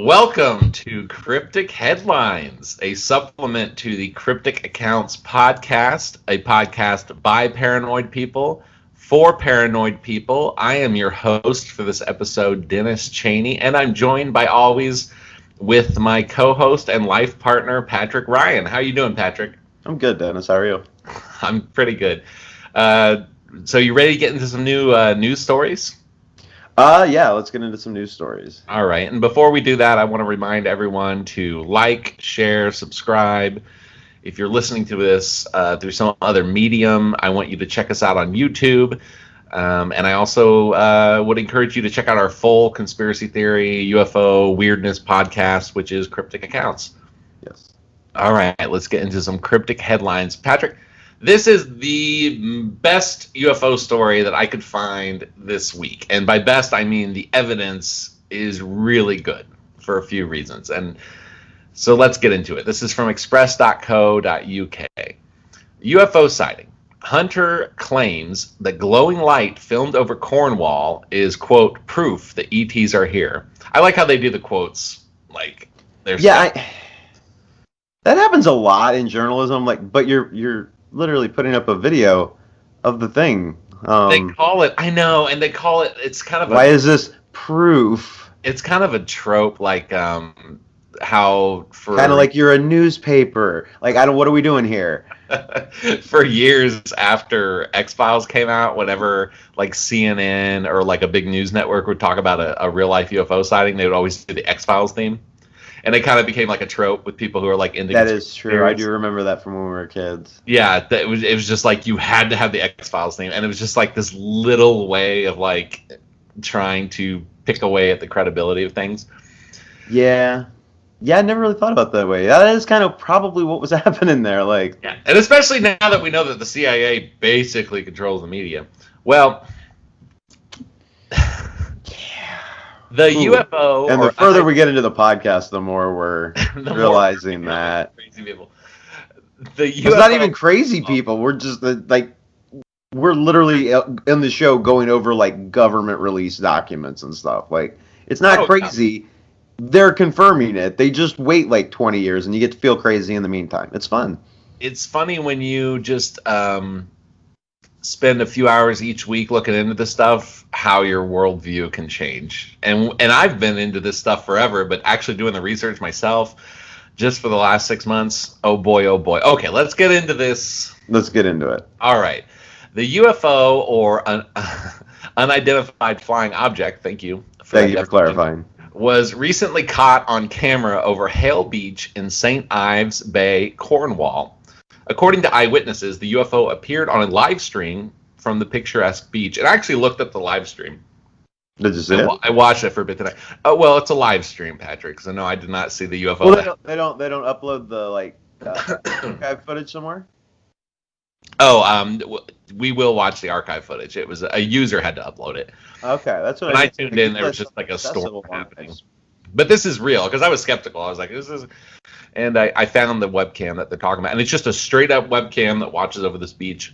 Welcome to Cryptic Headlines, a supplement to the Cryptic Accounts podcast, a podcast by paranoid people for paranoid people. I am your host for this episode, Dennis Cheney, and I'm joined by always with my co-host and life partner, Patrick Ryan. How you doing, Patrick? I'm good, Dennis. How are you? I'm pretty good. So you ready to get into some new news stories? Yeah, let's get into some news stories. All right, and before we do that, I want to remind everyone to like, share, subscribe. If you're listening to this through some other medium, I want you to check us out on YouTube. And I also would encourage you to check out our full conspiracy theory, UFO, weirdness podcast, which is Cryptic Accounts. Yes. All right, let's get into some cryptic headlines. Patrick, this is the best UFO story that I could find this week. And by best, I mean the evidence is really good for a few reasons. And so let's get into it. This is from express.co.uk. UFO sighting. Hunter claims that glowing light filmed over Cornwall is, quote, proof that ETs are here. I like how they do the quotes. Like, there's that happens a lot in journalism. But you're literally putting up a video of the thing. They call it, I know, and they call it, it's kind of why is this proof? It's kind of a trope, like how for... Kind of like you're a newspaper. Like, what are we doing here? For years after X-Files came out, whenever like CNN or like a big news network would talk about a real-life UFO sighting, they would always do the X-Files theme. And it kind of became like a trope with people who are like into... That is true. I do remember that from when we were kids. Yeah, it was just like you had to have the X-Files theme. And it was just like this little way of like trying to pick away at the credibility of things. Yeah. Yeah, I never really thought about it that way. That is kind of probably what was happening there. Like, yeah. And especially now that we know that the CIA basically controls the media. Well... The UFO... And the further we get into the podcast, the more we're realizing that. Crazy people. The UFO... It's not even crazy people. We're just, we're literally in the show going over, like, government release documents and stuff. Like, it's not crazy. No. They're confirming it. They just wait, like, 20 years, and you get to feel crazy in the meantime. It's fun. It's funny when you just... spend a few hours each week looking into this stuff, how your worldview can change. And I've been into this stuff forever, but actually doing the research myself just for the last 6 months, oh boy. Okay, let's get into this. Let's get into it. All right. The UFO, or unidentified flying object, thank you for clarifying, was recently caught on camera over Hale Beach in St. Ives Bay, Cornwall. According to eyewitnesses, the UFO appeared on a live stream from the picturesque beach. And I actually looked at the live stream. Did you see it? I watched it for a bit tonight. Oh, well, it's a live stream, Patrick. So no, I did not see the UFO. Well, they don't upload the archive footage somewhere. Oh, we will watch the archive footage. It was a user had to upload it. Okay, that's what when I tuned in. There was just like a storm happening. But this is real, because I was skeptical. I was like, this is... And I found the webcam that they're talking about. And it's just a straight-up webcam that watches over this beach.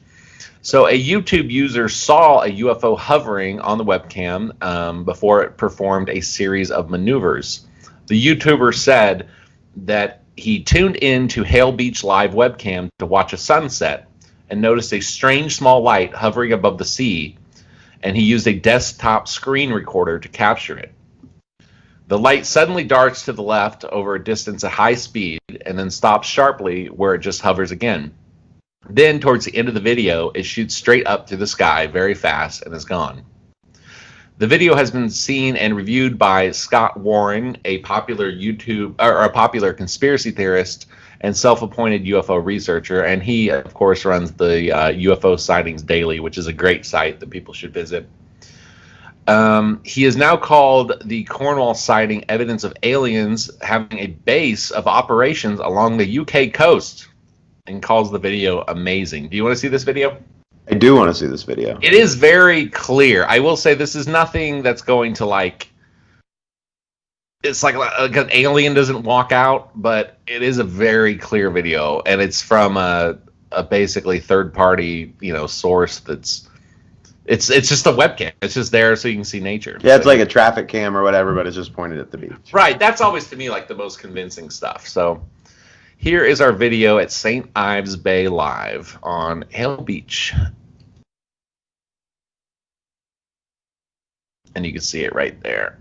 So a YouTube user saw a UFO hovering on the webcam before it performed a series of maneuvers. The YouTuber said that he tuned in to Hale Beach live webcam to watch a sunset and noticed a strange small light hovering above the sea. And he used a desktop screen recorder to capture it. The light suddenly darts to the left over a distance at high speed and then stops sharply where it just hovers again. Then, towards the end of the video, it shoots straight up through the sky very fast and is gone. The video has been seen and reviewed by Scott Warren, a popular conspiracy theorist and self-appointed UFO researcher, and he, of course, runs the UFO Sightings Daily, which is a great site that people should visit. He is now called the Cornwall sighting evidence of aliens having a base of operations along the UK coast, and calls the video amazing. Do you want to see this video? I do want to see this video. It is very clear. I will say this is nothing that's going to it's like an alien doesn't walk out, but it is a very clear video, and it's from a basically third-party, source that's It's just a webcam. It's just there so you can see nature. Yeah, it's like a traffic cam or whatever, but it's just pointed at the beach. Right. That's always to me like the most convincing stuff. So here is our video at St. Ives Bay Live on Hale Beach. And you can see it right there.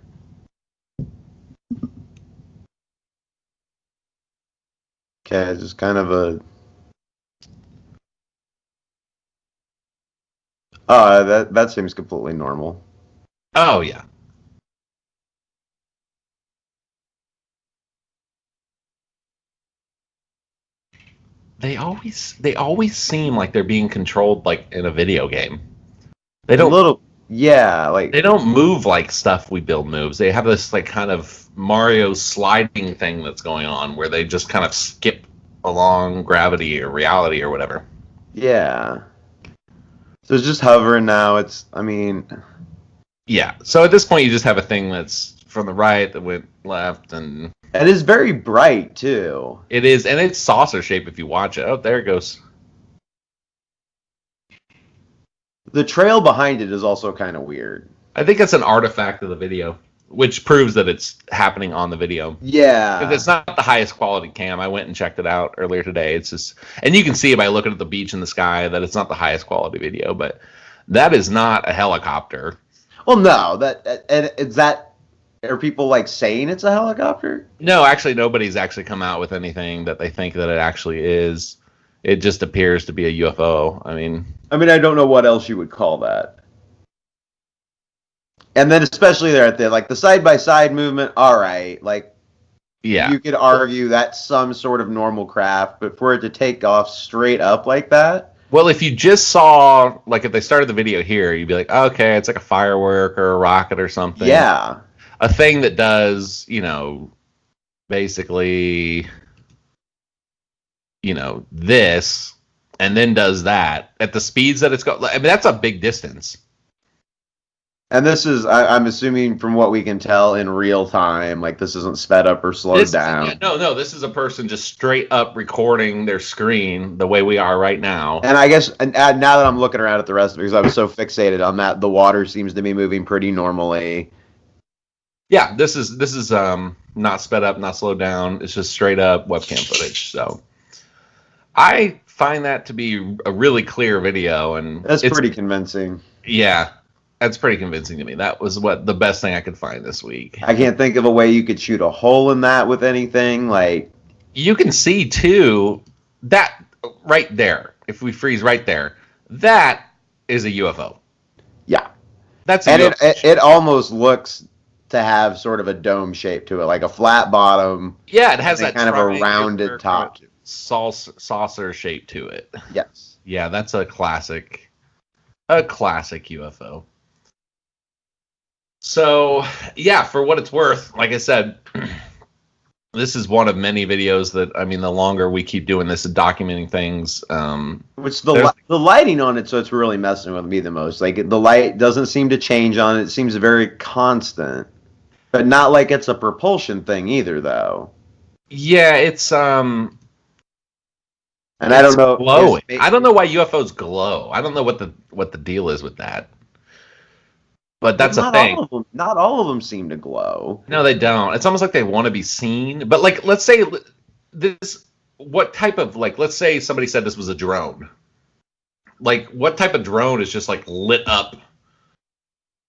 Okay, just kind of a... that seems completely normal. Oh, yeah. They always seem like they're being controlled like in a video game. They don't they don't move like stuff we build moves. They have this like kind of Mario sliding thing that's going on where they just kind of skip along gravity or reality or whatever. Yeah. So it's just hovering now. Yeah. So at this point you just have a thing that's from the right that went left and it is very bright too. It is, and it's saucer shape if you watch it. Oh, there it goes. The trail behind it is also kind of weird. I think it's an artifact of the video, which proves that it's happening on the video. Yeah. It's not the highest quality cam. I went and checked it out earlier today. It's just, and you can see by looking at the beach and the sky that it's not the highest quality video, but that is not a helicopter. Well, no, are people like saying it's a helicopter? No, actually, nobody's actually come out with anything that they think that it actually is. It just appears to be a UFO. I mean, I don't know what else you would call that. And then especially there at the side-by-side movement, all right. Like, yeah, you could argue that's some sort of normal craft, but for it to take off straight up like that? Well, if you just saw, like, if they started the video here, you'd be like, okay, it's like a firework or a rocket or something. Yeah. A thing that does, basically, this, and then does that at the speeds that it's got. I mean, that's a big distance. And this is, I'm assuming from what we can tell, in real time. Like, this isn't sped up or slowed down. No, this is a person just straight up recording their screen the way we are right now. And I guess, now that I'm looking around at the rest of it, because I was so fixated on that, the water seems to be moving pretty normally. Yeah, this is not sped up, not slowed down. It's just straight up webcam footage. So I find that to be a really clear video, and that's pretty convincing. Yeah, that's pretty convincing to me. That was the best thing I could find this week. I can't think of a way you could shoot a hole in that with anything. Like, you can see too that right there. If we freeze right there, that is a UFO. Yeah, that's and it almost looks to have sort of a dome shape to it, like a flat bottom. Yeah, it has that kind of a rounded top, saucer shape to it. Yes. Yeah, that's a classic UFO. So, yeah, for what it's worth, like I said, this is one of many videos that, the longer we keep doing this and documenting things, which the lighting on it, so it's really messing with me the most. Like, the light doesn't seem to change on it. It seems very constant. But not like it's a propulsion thing either, though. Yeah, it's and I don't know. Glowing. I don't know why UFOs glow. I don't know what the deal is with that. But that's a thing. Not all of them seem to glow. No, they don't. It's almost like they want to be seen. But like, let's say this. What type of let's say somebody said this was a drone. Like, what type of drone is just like lit up?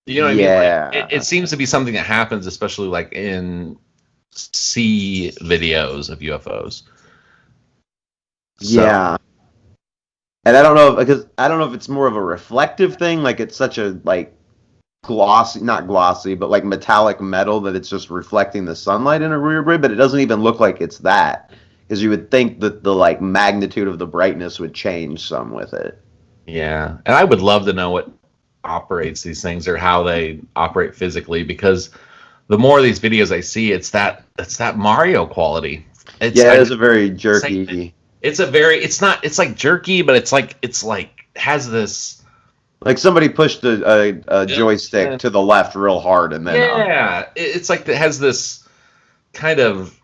You know what I mean? Like, it seems to be something that happens, especially like in sea videos of UFOs. Yeah. And I don't know if it's more of a reflective thing, like it's such a glossy, not glossy, but like metallic metal that it's just reflecting the sunlight in a weird way, but it doesn't even look like it's that, because you would think that the magnitude of the brightness would change some with it. Yeah, and I would love to know what operates these things or how they operate physically, because the more of these videos I see, it's that Mario quality. It's a very jerky. It's like jerky, but it's like has this, like somebody pushed a joystick to the left real hard and then it's like it has this kind of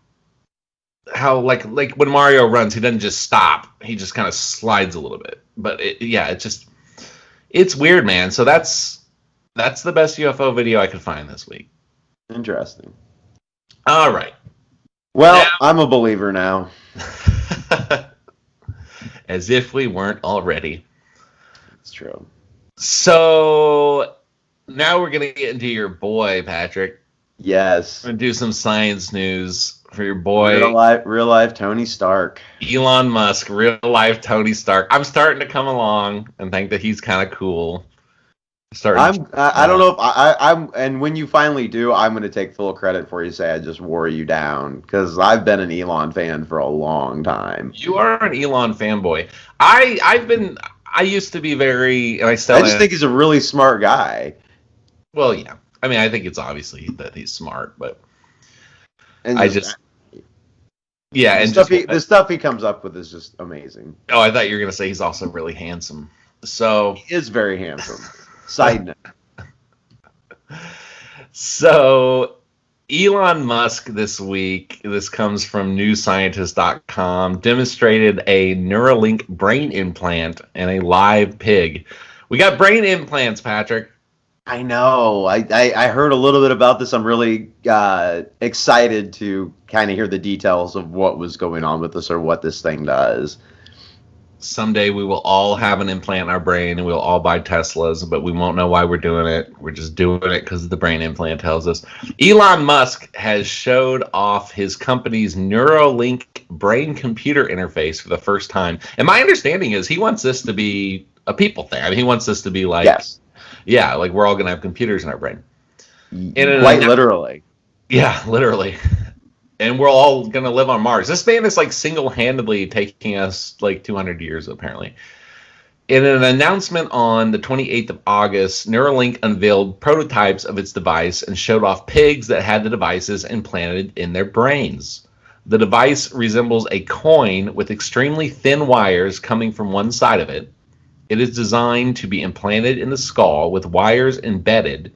how like when Mario runs, he doesn't just stop, he just kind of slides a little bit, but it just It's weird, man. So that's the best UFO video I could find this week. Interesting. All right. Well, now, I'm a believer now. As if we weren't already. It's true. So now we're going to get into your boy, Patrick. Yes. We're going to do some science news for your boy. Real life Tony Stark. Elon Musk, real life Tony Stark. I'm starting to come along and think that he's kind of cool. I don't know if I'm, and when you finally do, I'm going to take full credit for you. Say I just wore you down because I've been an Elon fan for a long time. You are an Elon fanboy. I used to be very, and I still. I just think he's a really smart guy. Well, yeah. I mean, I think it's obviously that he's smart, but and yeah, and the stuff he comes up with is just amazing. Oh, I thought you were going to say he's also really handsome. So he is very handsome. Side note. So, Elon Musk this week, this comes from newscientist.com, demonstrated a Neuralink brain implant in a live pig. We got brain implants, Patrick. I know. I heard a little bit about this. I'm really excited to kind of hear the details of what was going on with this or what this thing does. Someday we will all have an implant in our brain and we'll all buy Teslas, but we won't know why we're doing it. We're just doing it because the brain implant tells us. Elon Musk has showed off his company's Neuralink brain-computer interface for the first time. And my understanding is he wants this to be a people thing. I mean, he wants this to be like, yes. Yeah, like we're all going to have computers in our brain. Quite literally. Yeah, literally. And we're all going to live on Mars. This man is like single-handedly taking us like 200 years, apparently. In an announcement on the 28th of August, Neuralink unveiled prototypes of its device and showed off pigs that had the devices implanted in their brains. The device resembles a coin with extremely thin wires coming from one side of it. It is designed to be implanted in the skull with wires embedded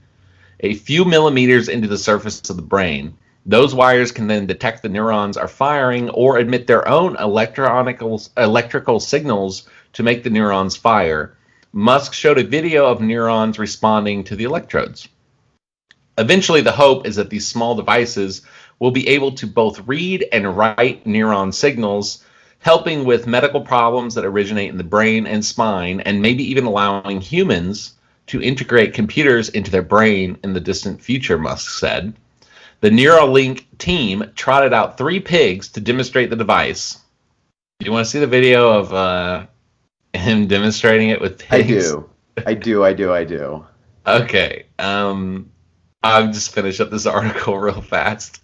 a few millimeters into the surface of the brain. Those wires can then detect the neurons are firing or emit their own electrical signals to make the neurons fire. Musk showed a video of neurons responding to the electrodes. Eventually, the hope is that these small devices will be able to both read and write neuron signals, helping with medical problems that originate in the brain and spine, and maybe even allowing humans to integrate computers into their brain in the distant future, Musk said. The Neuralink team trotted out 3 pigs to demonstrate the device. Do you want to see the video of him demonstrating it with pigs? I do. Okay. I'll just finish up this article real fast.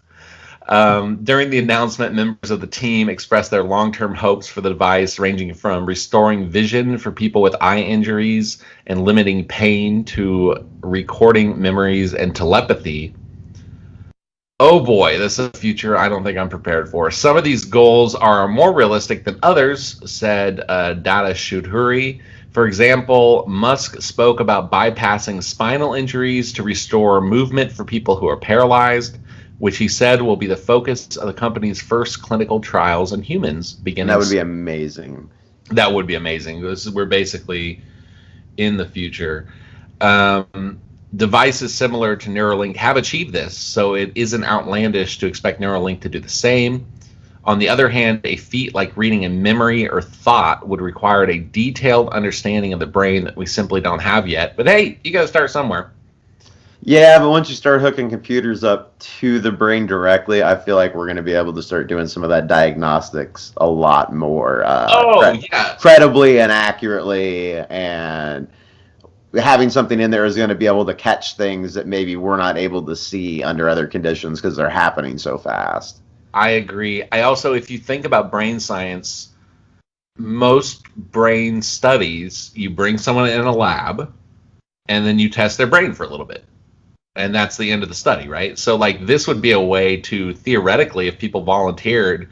During the announcement, members of the team expressed their long-term hopes for the device, ranging from restoring vision for people with eye injuries and limiting pain to recording memories and telepathy. Oh boy, this is a future I don't think I'm prepared for. Some of these goals are more realistic than others, said Data Shudhuri. For example, Musk spoke about bypassing spinal injuries to restore movement for people who are paralyzed, which he said will be the focus of the company's first clinical trials in humans. That would be amazing. That would be amazing. We're basically in the future. Devices similar to Neuralink have achieved this, so it isn't outlandish to expect Neuralink to do the same. On the other hand, a feat like reading a memory or thought would require a detailed understanding of the brain that we simply don't have yet. But hey, you got to start somewhere. Yeah, but once you start hooking computers up to the brain directly, I feel like we're going to be able to start doing some of that diagnostics a lot more credibly and accurately, and having something in there is going to be able to catch things that maybe we're not able to see under other conditions because they're happening so fast. I agree. I also, if you think about brain science, most brain studies, you bring someone in a lab and then you test their brain for a little bit. And that's the end of the study, right? So like this would be a way to, theoretically, if people volunteered,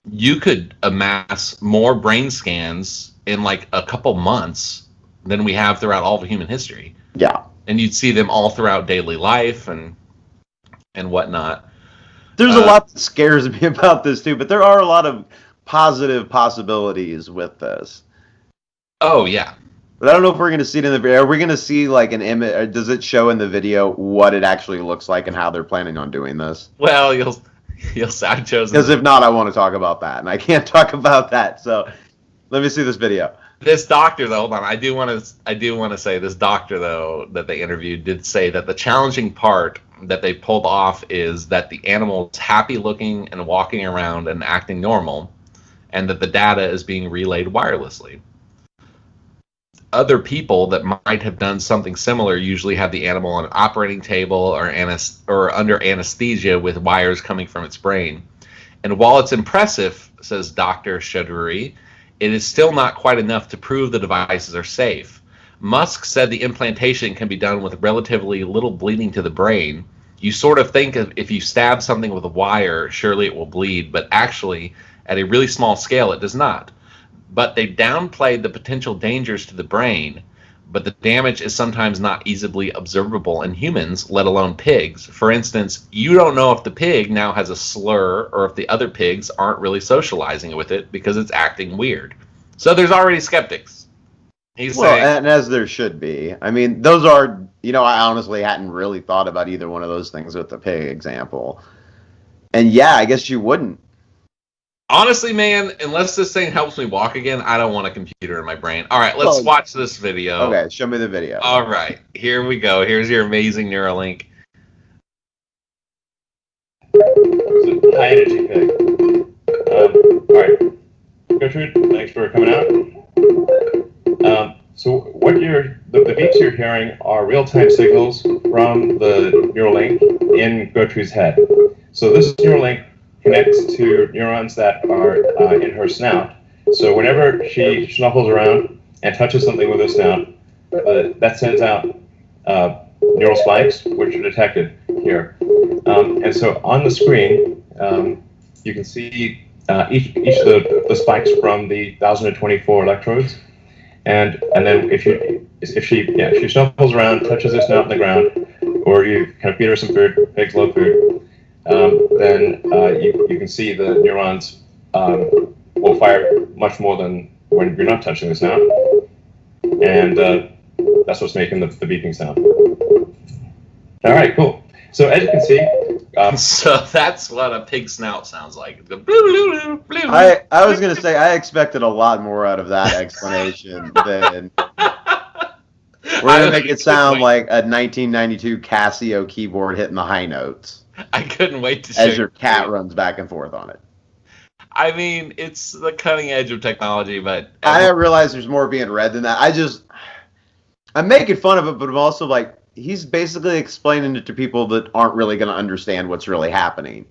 you could amass more brain scans in like a couple months than we have throughout all of human history. Yeah. And you'd see them all throughout daily life and whatnot. There's a lot that scares me about this too, but there are a lot of positive possibilities with this. Oh, yeah. But I don't know if we're going to see it in the video. Are we going to see like an image? Or does it show in the video what it actually looks like and how they're planning on doing this? Well, you'll see. I chose because if not, I want to talk about that, and I can't talk about that. So let me see this video. This doctor, though, hold on. I do want to say this doctor, though, that they interviewed did say that the challenging part that they pulled off is that the animal is happy looking and walking around and acting normal, and that the data is being relayed wirelessly. Other people that might have done something similar usually have the animal on an operating table or under anesthesia with wires coming from its brain. And while it's impressive, says Dr. Chaudhuri, it is still not quite enough to prove the devices are safe. Musk said the implantation can be done with relatively little bleeding to the brain. You sort of think if you stab something with a wire, surely it will bleed, but actually, at a really small scale, it does not. But they downplayed the potential dangers to the brain, but the damage is sometimes not easily observable in humans, let alone pigs. For instance, you don't know if the pig now has a slur or if the other pigs aren't really socializing with it because it's acting weird. So there's already skeptics. He's saying, and as there should be. I mean, those are, I honestly hadn't really thought about either one of those things with the pig example. And yeah, I guess you wouldn't. Honestly, man, unless this thing helps me walk again, I don't want a computer in my brain. All right, let's watch this video. Okay, show me the video. All right, here we go. Here's your amazing Neuralink. It's a high energy pig. All right, Gertrude, thanks for coming out. So what the beeps you're hearing are real-time signals from the Neuralink in Gertrude's head. So this Neuralink connects to neurons that are in her snout. So whenever she snuffles around and touches something with her snout, that sends out neural spikes, which are detected here. And so on the screen, you can see each of the spikes from the 1,024 electrodes. And then if she snuffles around, touches her snout on the ground, or you kind of feed her some food, pigs love food, then you can see the neurons will fire much more than when you're not touching the snout. And that's what's making the beeping sound. All right, cool. So as you can see... so that's what a pig snout sounds like. I was going to say, I expected a lot more out of that explanation than... We're going to make it sound like a 1992 Casio keyboard hitting the high notes. I couldn't wait to show as your cat runs back and forth on it. I mean, it's the cutting edge of technology, but... I realize there's more being read than that. I'm making fun of it, but I'm also like, he's basically explaining it to people that aren't really going to understand what's really happening.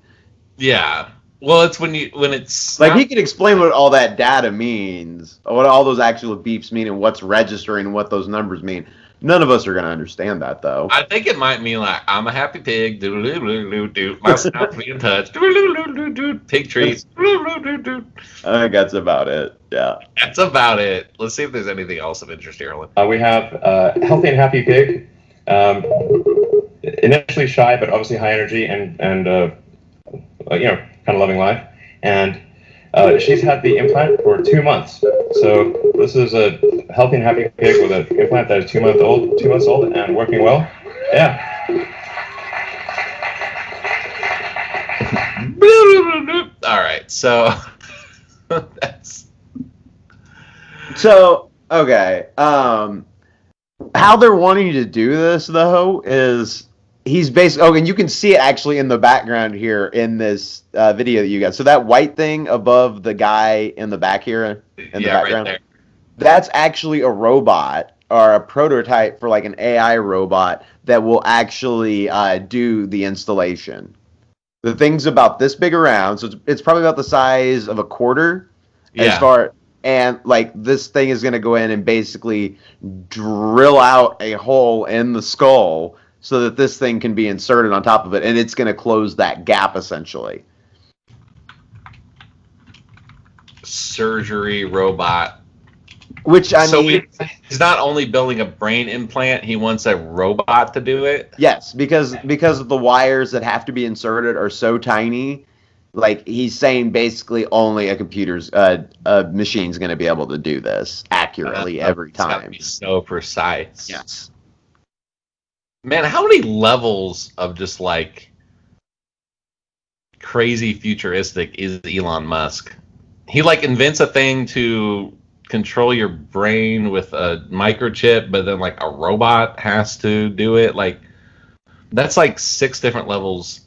Yeah. Well, it's when it's... Like, he can explain what all that data means, what all those actual beeps mean, and what's registering, and what those numbers mean. None of us are going to understand that, though. I think it might mean, like, I'm a happy pig, do-do-do-do-do, my snout's being touched, do-do-do-do-do, pig treat, do-do-do-do. I think that's about it, yeah. That's about it. Let's see if there's anything else of interest here. We have Healthy and Happy Pig. Initially shy, but obviously high energy and kind of loving life. And she's had the implant for 2 months. So this is a healthy and happy pig with an implant that is 2 months old and working well. Yeah. All right, so that's... So, okay. How they're wanting you to do this, though, is he's basically... Oh, and you can see it actually in the background here in this video that you got. So that white thing above the guy in the back here, in the background, right there. That's actually a robot or a prototype for like an AI robot that will actually do the installation. The thing's about this big around, so it's probably about the size of a quarter. Yeah. And like this thing is going to go in and basically drill out a hole in the skull so that this thing can be inserted on top of it, and it's going to close that gap essentially. Surgery robot. Which I mean, he's not only building a brain implant; he wants a robot to do it. Yes, because of the wires that have to be inserted are so tiny Like, he's saying basically only a machine's going to be able to do this accurately every It's gotta time. be so precise. Yes. Man, how many levels of just like crazy futuristic is Elon Musk? He like invents a thing to control your brain with a microchip, but then like a robot has to do it. Like, that's like 6 different levels.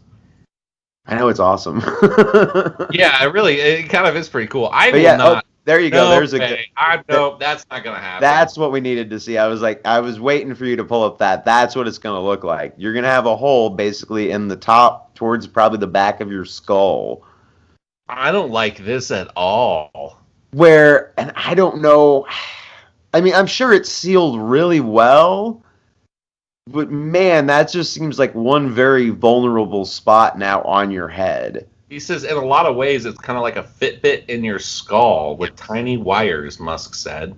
I know, it's awesome. Yeah, it kind of is pretty cool. I But will yeah, not. there you go. No There's a way. No, that's not gonna happen. That's what we needed to see. I was waiting for you to pull up that. That's what it's going to look like. You're going to have a hole basically in the top towards probably the back of your skull. I don't like this at all. And I don't know. I mean, I'm sure it's sealed really well. But man, that just seems like one very vulnerable spot now on your head. He says in a lot of ways it's kind of like a Fitbit in your skull with tiny wires, Musk said.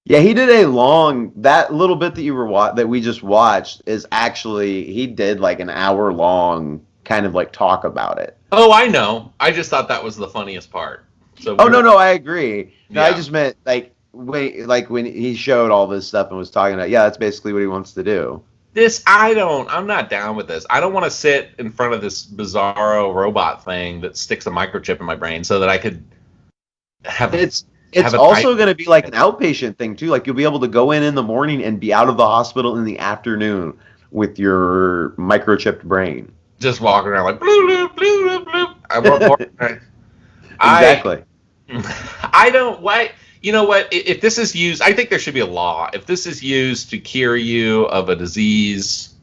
Yeah, he did that little bit that that we just watched is actually, he did like an hour long kind of like talk about it. Oh, I know. I just thought that was the funniest part. So no, I agree. No, yeah. I just meant when he showed all this stuff and was talking about, yeah, that's basically what he wants to do. I'm not down with this. I don't want to sit in front of this bizarro robot thing that sticks a microchip in my brain so that I could have It's also going to be like an outpatient thing too. Like, you'll be able to go in the morning and be out of the hospital in the afternoon with your microchipped brain. Just walking around like bloop, bloop, bloop, bloop. I want more. Exactly. I don't like. You know what? If this is used, I think there should be a law. If this is used to cure you of a disease,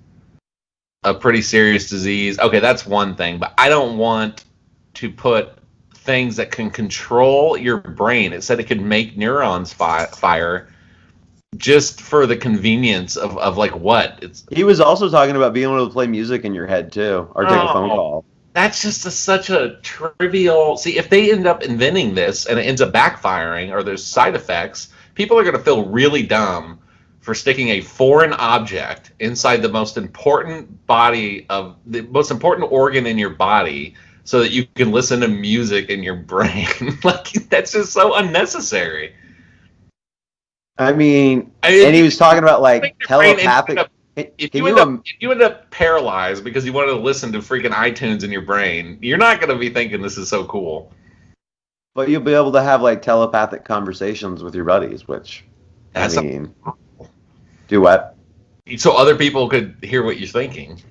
a pretty serious disease, okay, that's one thing. But I don't want to put things that can control your brain. It said it could make neurons fire just for the convenience of like what? He was also talking about being able to play music in your head too, or take a phone call. That's just such a trivial. See, if they end up inventing this and it ends up backfiring or there's side effects, people are going to feel really dumb for sticking a foreign object inside the most important organ in your body so that you can listen to music in your brain. Like, that's just so unnecessary. I mean, and he was talking about like telepathic. If you end up paralyzed because you wanted to listen to freaking iTunes in your brain, you're not going to be thinking this is so cool. But you'll be able to have like telepathic conversations with your buddies, which do what? So other people could hear what you're thinking.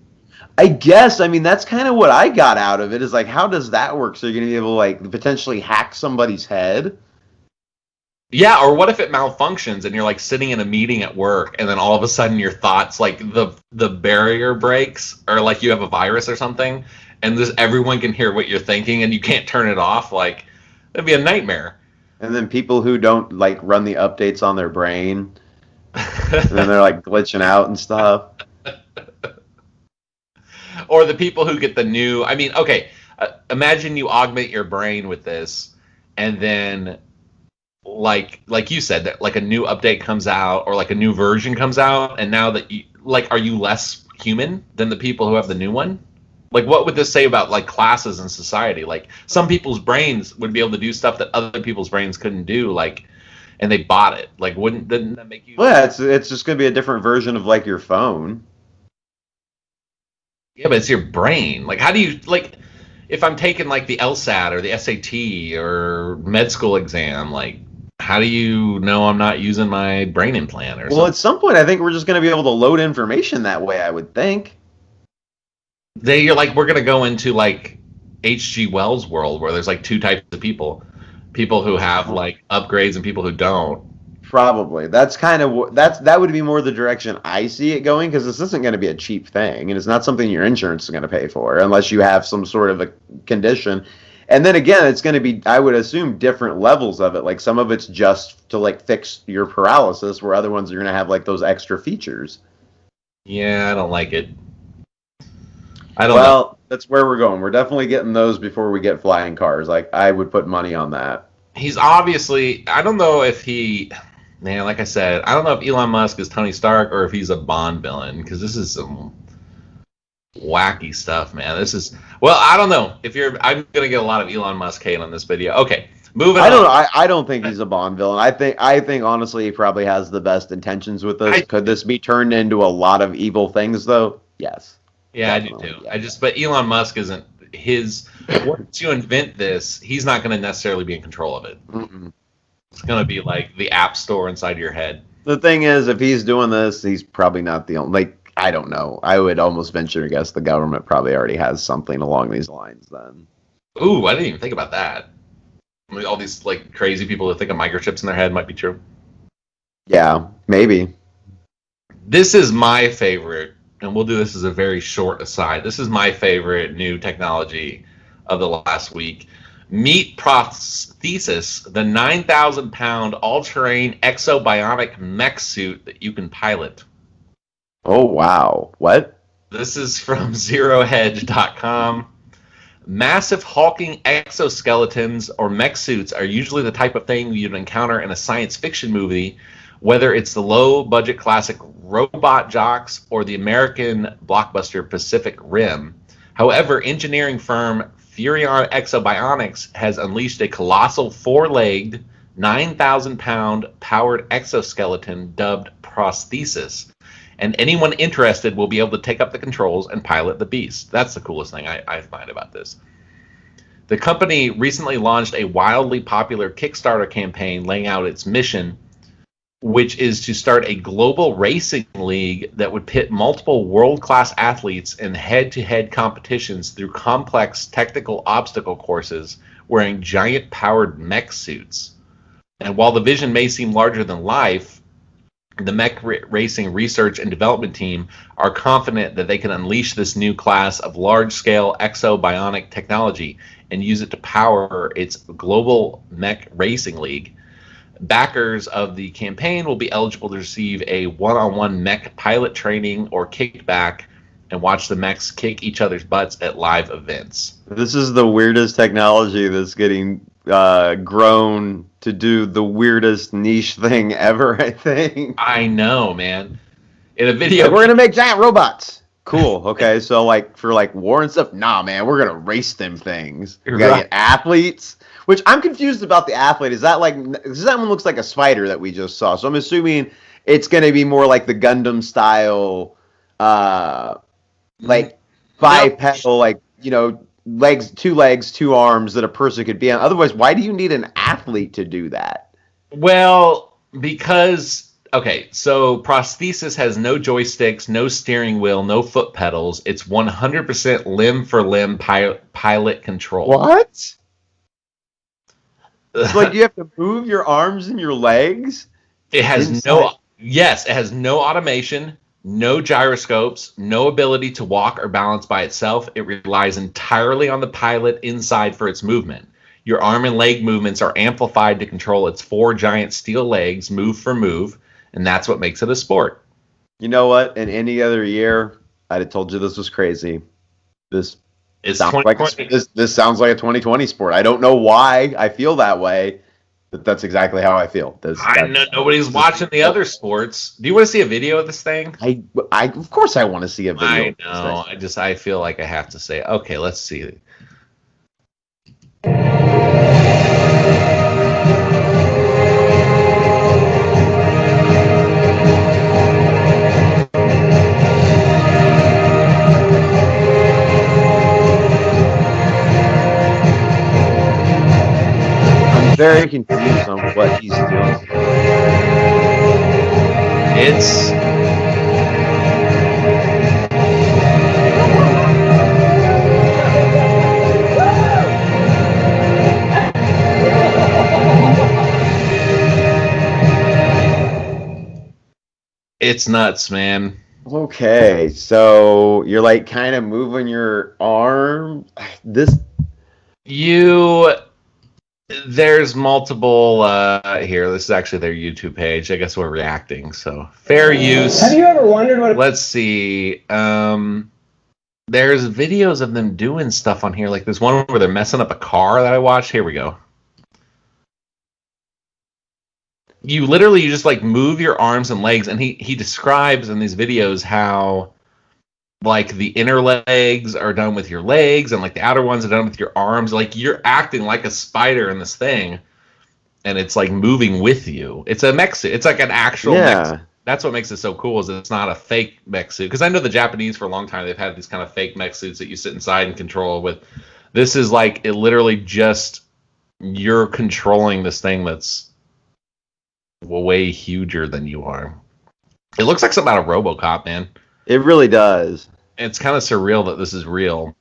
I guess. I mean, that's kind of what I got out of it. Is like, how does that work? So you're going to be able to like potentially hack somebody's head? Yeah, or what if it malfunctions and you're like sitting in a meeting at work and then all of a sudden your thoughts, like the barrier breaks, or like you have a virus or something, and everyone can hear what you're thinking and you can't turn it off. Like, that'd be a nightmare. And then people who don't like run the updates on their brain, and then they're like glitching out and stuff. Or the people who get the new, I mean, okay, imagine you augment your brain with this and then like you said, that like a new update comes out or like a new version comes out, and now that you like, are you less human than the people who have the new one? Like, what would this say about like classes in society? Like, some people's brains would be able to do stuff that other people's brains couldn't do, like, and they bought it. Like, didn't that make you? Well, yeah, it's just gonna be a different version of like your phone. Yeah, but it's your brain. Like, how do you, like, if I'm taking like the LSAT or the SAT or med school exam, like, how do you know I'm not using my brain implant or something? Well, at some point, I think we're just going to be able to load information that way, I would think. You're like, we're going to go into like H.G. Wells' world where there's like 2 types of people who have like upgrades and people who don't. Probably. That's kind of that would be more the direction I see it going, because this isn't going to be a cheap thing, and it's not something your insurance is going to pay for unless you have some sort of a condition. And then again, it's going to be, I would assume, different levels of it. Like, some of it's just to like fix your paralysis, where other ones are going to have like those extra features. Yeah, I don't like it. I don't know. That's where we're going. We're definitely getting those before we get flying cars. Like, I would put money on that. He's obviously, I don't know if man, like I said, I don't know if Elon Musk is Tony Stark or if he's a Bond villain, because this is some wacky stuff, man. This is, well, I don't know if you're. I'm gonna get a lot of Elon Musk hate on this video. Okay, moving on. I don't think he's a Bond villain. I think honestly he probably has the best intentions with this. Could this be turned into a lot of evil things though? Yes. Yeah, definitely. I do too. Yeah. But Elon Musk isn't his. Once you invent this, he's not going to necessarily be in control of it. Mm-mm. It's going to be like the app store inside your head. The thing is, if he's doing this, he's probably not the only. Like, I don't know. I would almost venture to guess the government probably already has something along these lines. Then. Ooh, I didn't even think about that. I mean, all these like crazy people that think of microchips in their head might be true. Yeah, maybe. This is my favorite. And we'll do this as a very short aside. This is my favorite new technology of the last week. Meet Prosthesis, the 9,000-pound all-terrain exobionic mech suit that you can pilot. Oh, wow. What? This is from ZeroHedge.com. Massive hulking exoskeletons or mech suits are usually the type of thing you'd encounter in a science fiction movie, whether it's the low-budget classic Robot Jocks or the American blockbuster Pacific Rim. However, engineering firm Furion Exobionics has unleashed a colossal four-legged, 9,000-pound powered exoskeleton dubbed Prosthesis. And anyone interested will be able to take up the controls and pilot the beast. That's the coolest thing I find about this. The company recently launched a wildly popular Kickstarter campaign laying out its mission, which is to start a global racing league that would pit multiple world-class athletes in head-to-head competitions through complex technical obstacle courses wearing giant powered mech suits. And while the vision may seem larger than life, the mech racing research and development team are confident that they can unleash this new class of large-scale exobionic technology and use it to power its global mech racing league. Backers of the campaign will be eligible to receive a one-on-one mech pilot training or kickback and watch the mechs kick each other's butts at live events. This is the weirdest technology that's getting grown to do the weirdest niche thing ever, I think. I know, man. In a video... We're going to make giant robots. Cool. Okay, so like for like war and stuff, nah, man, we're going to race them things. We got to get athletes. Which I'm confused about the athlete. Is that like, because that one looks like a spider that we just saw. So I'm assuming it's going to be more like the Gundam style, like bipedal, like, you know, legs, two arms that a person could be on. Otherwise, why do you need an athlete to do that? Well, because, okay, so Prosthesis has no joysticks, no steering wheel, no foot pedals. It's 100% limb for limb pilot control. What? Like you have to move your arms and your legs? It has it has no automation, no gyroscopes, no ability to walk or balance by itself. It relies entirely on the pilot inside for its movement. Your arm and leg movements are amplified to control its four giant steel legs, move for move, and that's what makes it a sport. You know what? In any other year, I'd have told you this was crazy. This sounds like this sounds like a 2020 sport. I don't know why I feel that way, but that's exactly how I feel. I know nobody's watching the other sports. Do you want to see a video of this thing? I of course I want to see a video. I know. I feel like I have to say, okay, let's see. Very confused on what he's doing. It's nuts, man. Okay, so you're like kind of moving your arm. There's multiple here. This is actually their YouTube page. I guess we're reacting. So fair use. Have you ever wondered what? Let's see. There's videos of them doing stuff on here. Like there's one where they're messing up a car that I watched. Here we go. You just like move your arms and legs, and he describes in these videos how like the inner legs are done with your legs, and like the outer ones are done with your arms. Like you're acting like a spider in this thing, and it's like moving with you. It's a mech suit. It's like an actual mech suit. That's what makes it so cool, is it's not a fake mech suit. Because I know the Japanese for a long time, they've had these kind of fake mech suits that you sit inside and control with. This is like, it literally just, you're controlling this thing that's way huger than you are. It looks like something out of RoboCop, man. It really does. It's kind of surreal that this is real.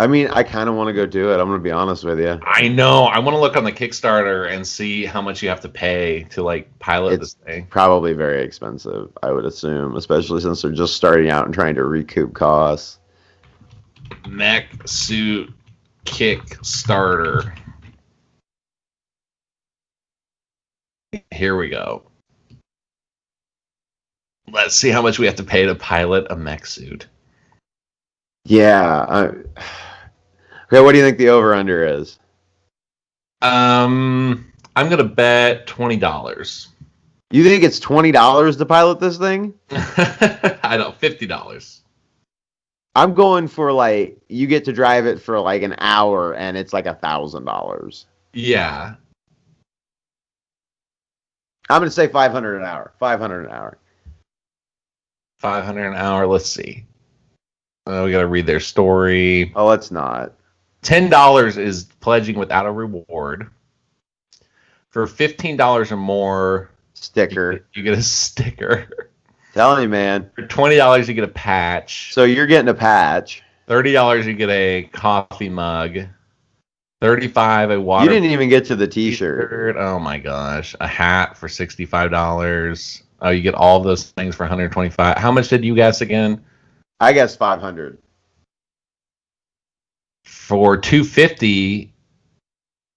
I mean, I kind of want to go do it. I'm going to be honest with you. I know. I want to look on the Kickstarter and see how much you have to pay to like pilot this thing. Probably very expensive, I would assume, especially since they're just starting out and trying to recoup costs. Mech Suit Kickstarter. Here we go. Let's see how much we have to pay to pilot a mech suit. Yeah. Okay, what do you think the over-under is? I'm gonna bet $20. You think it's $20 to pilot this thing? I don't. $50. I'm going for like, you get to drive it for like an hour, and it's like $1,000. Yeah. I'm gonna say $500 an hour. $500 an hour. $500 an hour. Let's see. We gotta read their story. Oh, let's not. $10 is pledging without a reward. For $15 or more, sticker. You get a sticker. Telling you, man. For $20, you get a patch. So you're getting a patch. $30, you get a coffee mug. $35, a water. You didn't even get to the T-shirt. Oh my gosh, a hat for $65. Oh, you get all of those things for $125. How much did you guess again? I guess $500. For $250.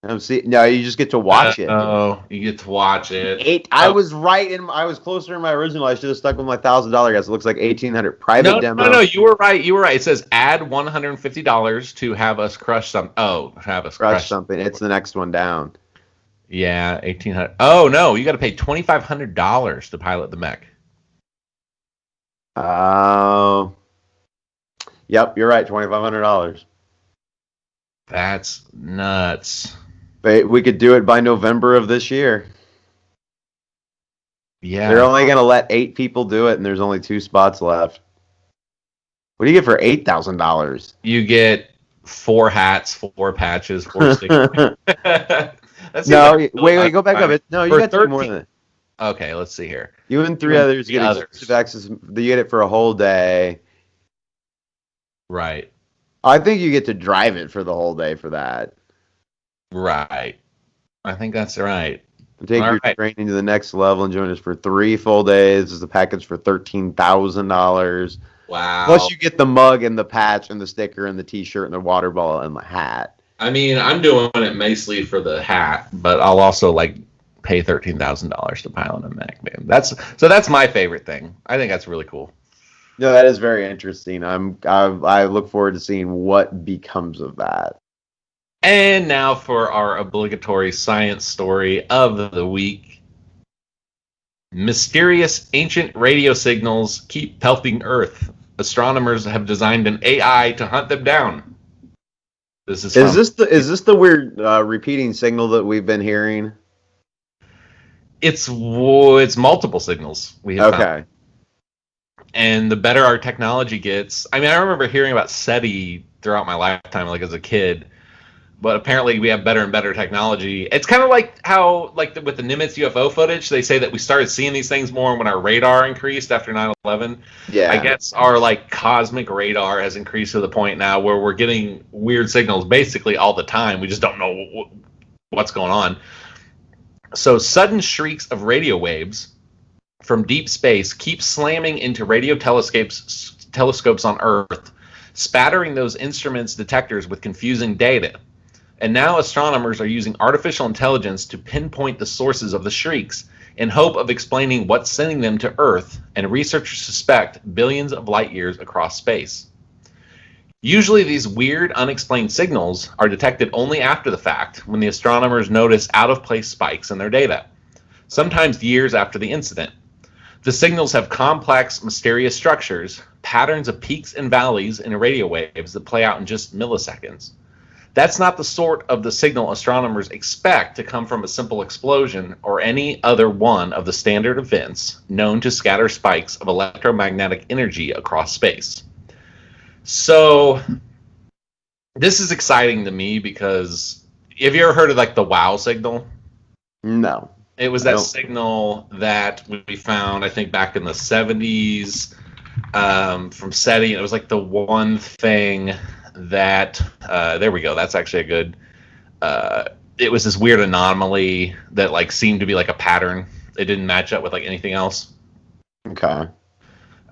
No, you just get to watch it. Oh, you get to watch it. I was right, I was closer in my original. I should have stuck with my $1,000 guess. It looks like $1,800 private demo. No, you were right. It says add $150 to have us crush something. Oh, have us crush something. It's the next one down. Yeah, $1,800. Oh no, you got to pay $2,500 to pilot the mech. Oh. Yep, you're right. $2,500. That's nuts. But we could do it by November of this year. Yeah. They're only going to let 8 people do it, and there's only 2 spots left. What do you get for $8,000? You get 4 hats, 4 patches, 4 stickers. No, wait, go back up. No, you got 3 more than that. Okay, let's see here. You and 3 others get exclusive access. You get it for a whole day. Right. I think you get to drive it for the whole day for that. Right. I think that's right. Take your training to the next level and join us for 3 full days. This is the package for $13,000. Wow. Plus you get the mug and the patch and the sticker and the T-shirt and the water bottle and the hat. I mean, I'm doing it mostly for the hat, but I'll also like pay $13,000 to pilot a mech, man. That's my favorite thing. I think that's really cool. No, that is very interesting. I look forward to seeing what becomes of that. And now for our obligatory science story of the week. Mysterious ancient radio signals keep pelting Earth. Astronomers have designed an AI to hunt them down. Is this the weird repeating signal that we've been hearing? It's multiple signals we have found. And the better our technology gets, I mean, I remember hearing about SETI throughout my lifetime, like as a kid. But apparently we have better and better technology. It's kind of like how, with the Nimitz UFO footage, they say that we started seeing these things more when our radar increased after 9/11. Yeah. I guess our cosmic radar has increased to the point now where we're getting weird signals basically all the time. We just don't know what's going on. So sudden shrieks of radio waves from deep space keep slamming into radio telescopes on Earth, spattering those instruments' detectors with confusing data. And now astronomers are using artificial intelligence to pinpoint the sources of the shrieks in hope of explaining what's sending them to Earth, and researchers suspect billions of light years across space. Usually these weird, unexplained signals are detected only after the fact, when the astronomers notice out-of-place spikes in their data, sometimes years after the incident. The signals have complex, mysterious structures, patterns of peaks and valleys in radio waves that play out in just milliseconds. That's not the sort of the signal astronomers expect to come from a simple explosion or any other one of the standard events known to scatter spikes of electromagnetic energy across space. So, this is exciting to me because have you ever heard of like the WOW signal? No. It was that signal that we found, I think, back in the 70s from SETI. It was like the one thing that, there we go. That's actually a good, it was this weird anomaly that like seemed to be like a pattern. It didn't match up with like anything else. Okay.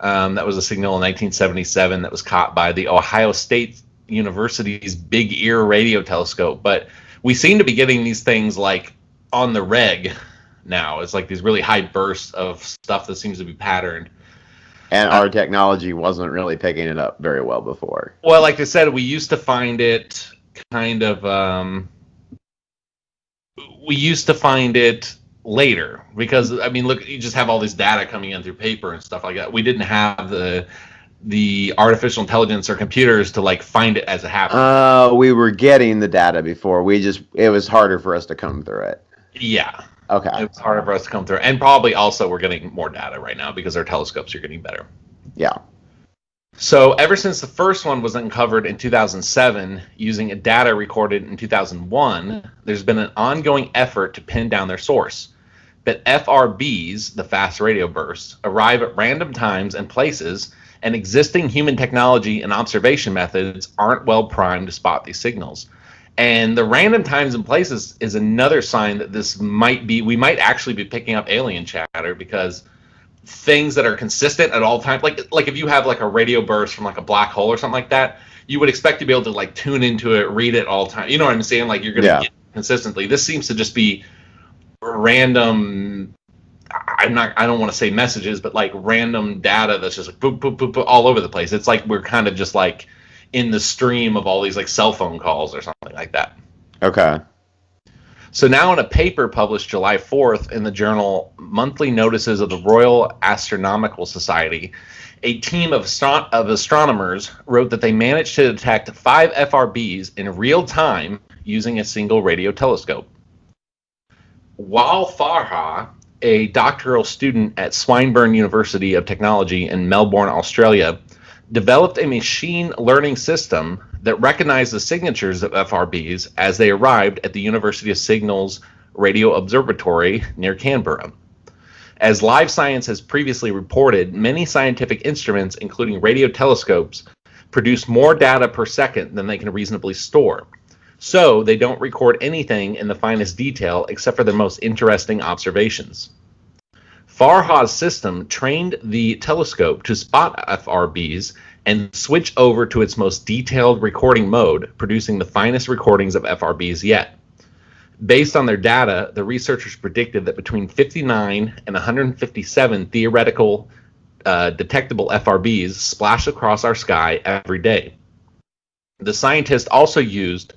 That was a signal in 1977 that was caught by the Ohio State University's Big Ear radio telescope. But we seem to be getting these things like on the reg now. It's like these really high bursts of stuff that seems to be patterned. And our technology wasn't really picking it up very well before. Well, like I said, we used to find it kind of, we used to find it later because, I mean, look, you just have all this data coming in through paper and stuff like that. We didn't have the artificial intelligence or computers to like find it as it happened. We were getting the data before. It was harder for us to come through it. Yeah. Okay. It's harder for us to come through. And probably also we're getting more data right now because our telescopes are getting better. Yeah. So ever since the first one was uncovered in 2007 using data recorded in 2001, there's been an ongoing effort to pin down their source. But FRBs, the fast radio bursts, arrive at random times and places, and existing human technology and observation methods aren't well primed to spot these signals. And the random times and places is another sign that we might actually be picking up alien chatter, because things that are consistent at all times, like if you have like a radio burst from like a black hole or something like that, you would expect to be able to like tune into it, read it all the time. You know what I'm saying? Like you're going to get it consistently. This seems to just be random. I don't want to say messages, but like random data that's just like boop, boop, boop, boop, all over the place. It's like we're kind of just like in the stream of all these like cell phone calls or something like that. Okay. So now in a paper published July 4th in the journal Monthly Notices of the Royal Astronomical Society, a team of astronomers wrote that they managed to detect 5 FRBs in real time using a single radio telescope. Wal Farha, a doctoral student at Swinburne University of Technology in Melbourne, Australia, developed a machine learning system that recognized the signatures of FRBs as they arrived at the University of Signal's Radio Observatory near Canberra. As Live Science has previously reported, many scientific instruments, including radio telescopes, produce more data per second than they can reasonably store. So they don't record anything in the finest detail except for their most interesting observations. Farha's system trained the telescope to spot FRBs and switch over to its most detailed recording mode, producing the finest recordings of FRBs yet. Based on their data, the researchers predicted that between 59 and 157 theoretical detectable FRBs splash across our sky every day. The scientists also used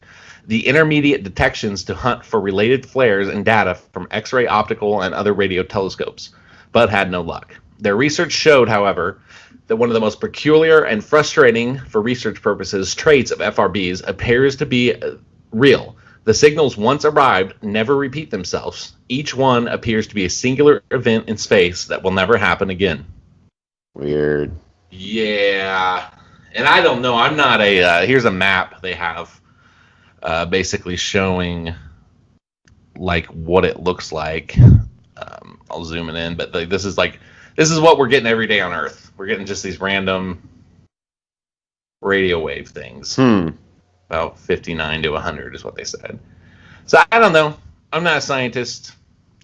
the intermediate detections to hunt for related flares and data from X-ray optical and other radio telescopes, but had no luck. Their research showed, however, that one of the most peculiar and frustrating for research purposes traits of FRBs appears to be real. The signals once arrived never repeat themselves. Each one appears to be a singular event in space that will never happen again. Weird. Yeah. And I don't know. I'm not a... here's a map they have basically showing like what it looks like. I'll zoom it in, but this is what we're getting every day on Earth. We're getting just these random radio wave things. About 59 to 100 is what they said. So I don't know. I'm not a scientist.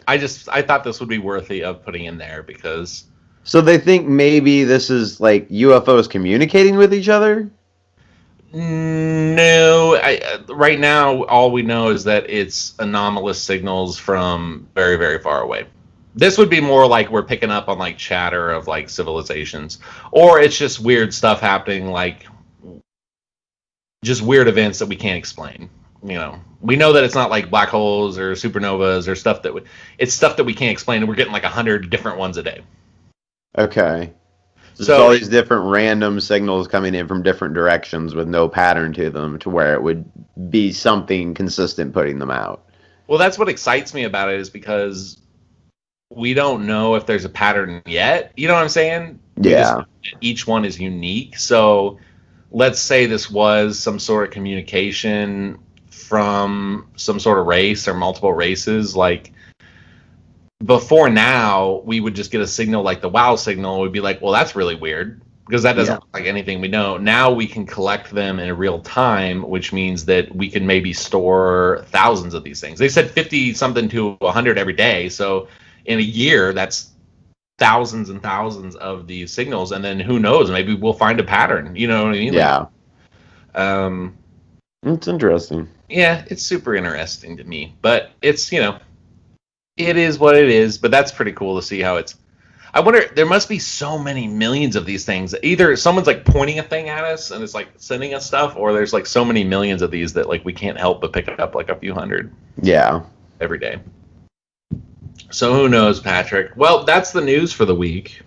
I thought this would be worthy of putting in there because... So they think maybe this is like UFOs communicating with each other? No. Right now, all we know is that it's anomalous signals from very, very far away. This would be more like we're picking up on like chatter of like civilizations, or it's just weird stuff happening, like just weird events that we can't explain. You know, we know that it's not like black holes or supernovas or stuff it's stuff that we can't explain, and we're getting like 100 different ones a day. Okay. There's So all these different random signals coming in from different directions with no pattern to them, to where it would be something consistent putting them out. well, that's what excites me about it, is because we don't know if there's a pattern yet. You know what I'm saying? Yeah. Each one is unique. So let's say this was some sort of communication from some sort of race or multiple races. Like, before now, we would just get a signal like the wow signal, and we'd be like, well, that's really weird, because that doesn't look like anything we know. Now we can collect them in real time, which means that we can maybe store thousands of these things. They said 50 something to 100 every day. So in a year, that's thousands and thousands of these signals. And then who knows, maybe we'll find a pattern. You know what I mean? Yeah. Like, it's interesting. yeah, it's super interesting to me. But it's, it is what it is. But that's pretty cool to see how it's. I wonder, there must be so many millions of these things. Either someone's like pointing a thing at us and it's like sending us stuff, or there's like so many millions of these that like we can't help but pick up like a few hundred. Yeah. Every day. So who knows, Patrick? Well, that's the news for the week.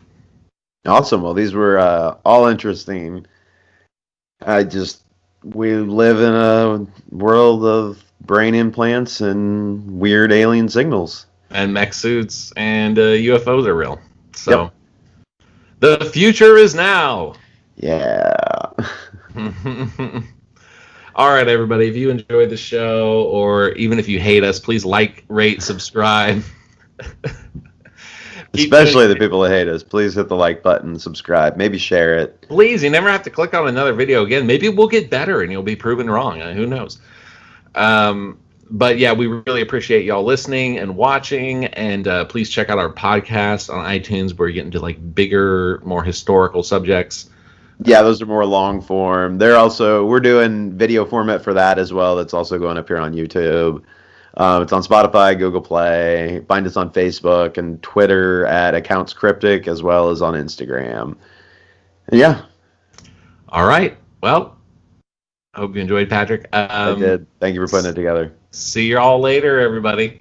Awesome. Well, these were all interesting. We live in a world of brain implants and weird alien signals. And mech suits and UFOs are real. So The future is now. Yeah. All right, everybody. If you enjoyed the show, or even if you hate us, please like, rate, subscribe. Especially the people that hate us. Please hit the like button, subscribe, maybe share it. Please, you never have to click on another video again. Maybe we'll get better and you'll be proven wrong. Who knows? But yeah, we really appreciate y'all listening and watching. And please check out our podcast on iTunes, where you get into like bigger, more historical subjects. Yeah, those are more long form. We're doing video format for that as well. That's also going up here on YouTube. It's on Spotify, Google Play. Find us on Facebook and Twitter at accounts Cryptic, as well as on Instagram. And yeah. All right. Well, I hope you enjoyed, Patrick. I did. Thank you for putting it together. See you all later, everybody.